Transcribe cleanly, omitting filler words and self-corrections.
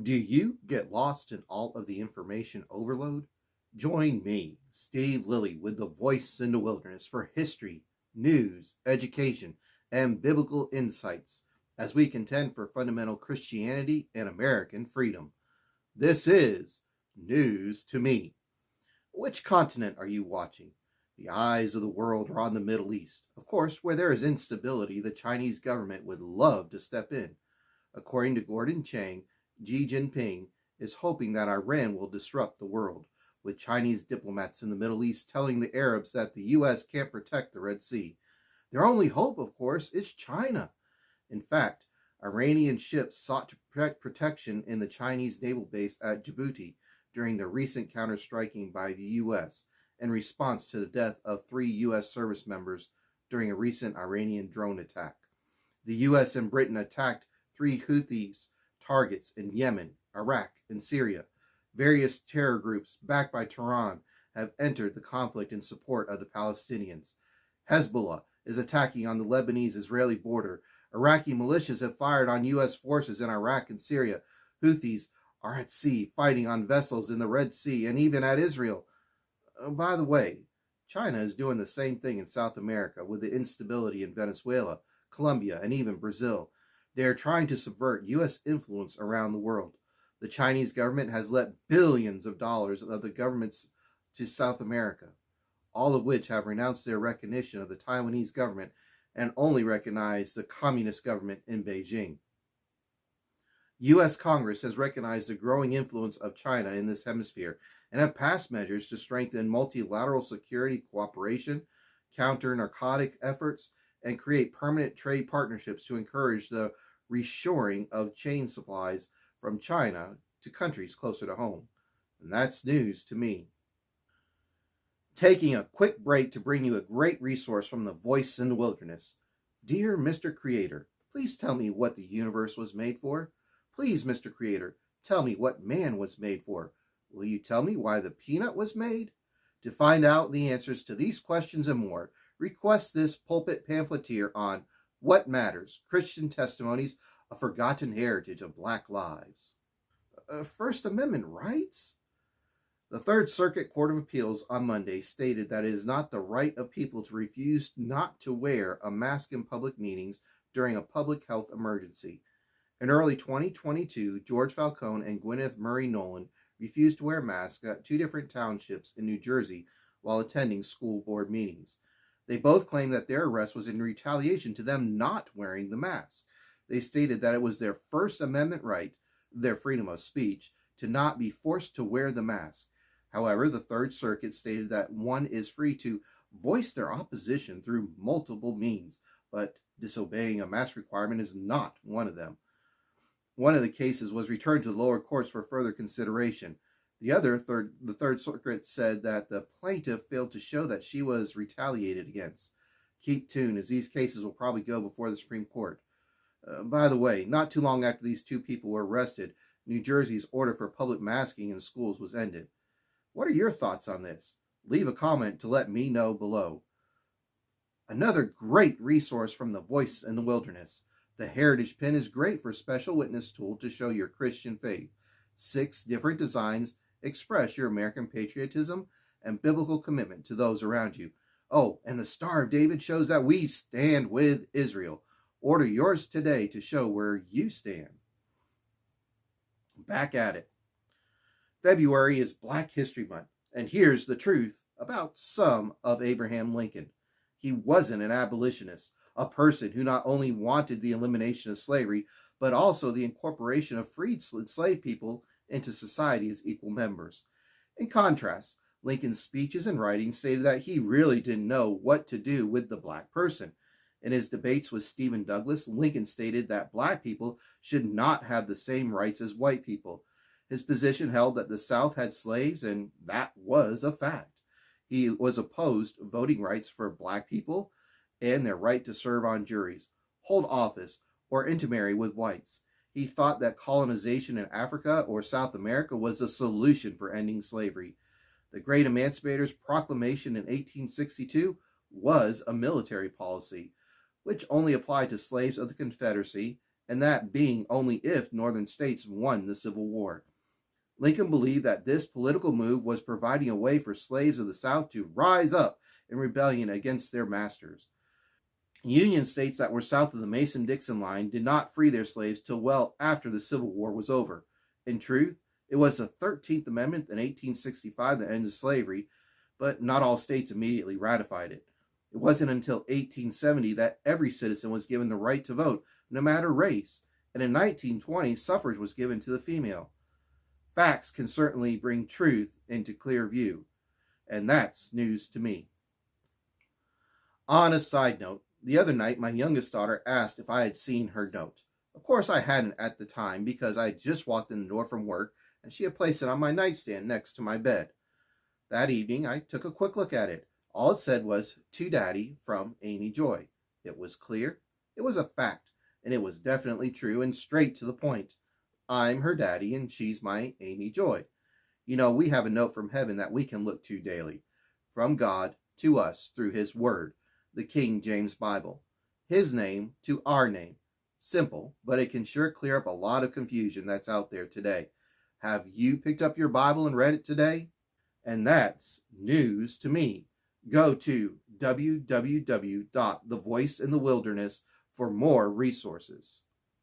Do you get lost in all of the information overload? Join me, Steve Lilly, with the Voice in the Wilderness for history, news, education, and biblical insights as we contend for fundamental Christianity and American freedom. This is News to Me. Which continent are you watching? The eyes of the world are on the Middle East. Of course, where there is instability, the Chinese government would love to step in. According to Gordon Chang, Xi Jinping is hoping that Iran will disrupt the world, with Chinese diplomats in the Middle East telling the Arabs that the U.S. can't protect the Red Sea. Their only hope, of course, is China. In fact, Iranian ships sought to protect protection in the Chinese naval base at Djibouti during the recent counterstriking by the U.S. in response to the death of 3 U.S. service members during a recent Iranian drone attack. The U.S. and Britain attacked 3 Houthis targets in Yemen, Iraq, and Syria. Various terror groups backed by Tehran have entered the conflict in support of the Palestinians. Hezbollah is attacking on the Lebanese-Israeli border. Iraqi militias have fired on U.S. forces in Iraq and Syria. Houthis are at sea, fighting on vessels in the Red Sea and even at Israel. By the way, China is doing the same thing in South America with the instability in Venezuela, Colombia, and even Brazil. They are trying to subvert U.S. influence around the world. The Chinese government has let billions of dollars of the governments to South America, all of which have renounced their recognition of the Taiwanese government and only recognize the communist government in Beijing. U.S. Congress has recognized the growing influence of China in this hemisphere and have passed measures to strengthen multilateral security cooperation, counter narcotic efforts, and create permanent trade partnerships to encourage the reshoring of chain supplies from China to countries closer to home. And that's news to me. Taking a quick break to bring you a great resource from the Voice in the Wilderness. Dear Mr. Creator, please tell me what the universe was made for. Please, Mr. Creator, tell me what man was made for. Will you tell me why the peanut was made? To find out the answers to these questions and more, request this pulpit pamphleteer on What Matters, Christian Testimonies, a Forgotten Heritage of Black Lives. First Amendment rights? The Third Circuit Court of Appeals on Monday stated that it is not the right of people to refuse not to wear a mask in public meetings during a public health emergency. In early 2022, George Falcone and Gwyneth Murray Nolan refused to wear masks at 2 different townships in New Jersey while attending school board meetings. They both claimed that their arrest was in retaliation to them not wearing the mask. They stated that it was their First Amendment right, their freedom of speech, to not be forced to wear the mask. However, the Third Circuit stated that one is free to voice their opposition through multiple means, but disobeying a mask requirement is not one of them. One of the cases was returned to the lower courts for further consideration. The Third Circuit said that the plaintiff failed to show that she was retaliated against. Keep tuned, as these cases will probably go before the Supreme Court. By the way, not too long after these 2 people were arrested, New Jersey's order for public masking in schools was ended. What are your thoughts on this? Leave a comment to let me know below. Another great resource from the Voice in the Wilderness. The Heritage Pin is great for a special witness tool to show your Christian faith. 6 different designs express your American patriotism and biblical commitment to those around you. Oh, and the Star of David shows that we stand with Israel. Order yours today to show where you stand. Back at it. February is Black History Month, and here's the truth about some of Abraham Lincoln. He wasn't an abolitionist, a person who not only wanted the elimination of slavery, but also the incorporation of freed slave people into society as equal members. In contrast, Lincoln's speeches and writings stated that he really didn't know what to do with the black person. In his debates with Stephen Douglas, Lincoln stated that black people should not have the same rights as white people. His position held that the South had slaves, and that was a fact. He was opposed to voting rights for black people and their right to serve on juries, hold office, or intermarry with whites. He thought that colonization in Africa or South America was the solution for ending slavery. The Great Emancipator's Proclamation in 1862 was a military policy, which only applied to slaves of the Confederacy and that being only if Northern states won the Civil War. Lincoln believed that this political move was providing a way for slaves of the South to rise up in rebellion against their masters. Union states that were south of the Mason-Dixon line did not free their slaves till well after the Civil War was over. In truth, it was the 13th Amendment in 1865 that ended slavery, but not all states immediately ratified it. It wasn't until 1870 that every citizen was given the right to vote, no matter race, and in 1920 suffrage was given to the female. Facts can certainly bring truth into clear view, and that's news to me. On a side note, the other night my youngest daughter asked if I had seen her note. Of course I hadn't at the time because I had just walked in the door from work and she had placed it on my nightstand next to my bed. That evening I took a quick look at it. All it said was, "To Daddy from Amy Joy." It was clear, it was a fact, and it was definitely true and straight to the point. I'm her daddy and she's my Amy Joy. You know, we have a note from heaven that we can look to daily, from God to us through his word, the King James Bible. His name to our name. Simple, but it can sure clear up a lot of confusion that's out there today. Have you picked up your Bible and read it today? And that's news to me. Go to www.thevoiceinthewilderness for more resources.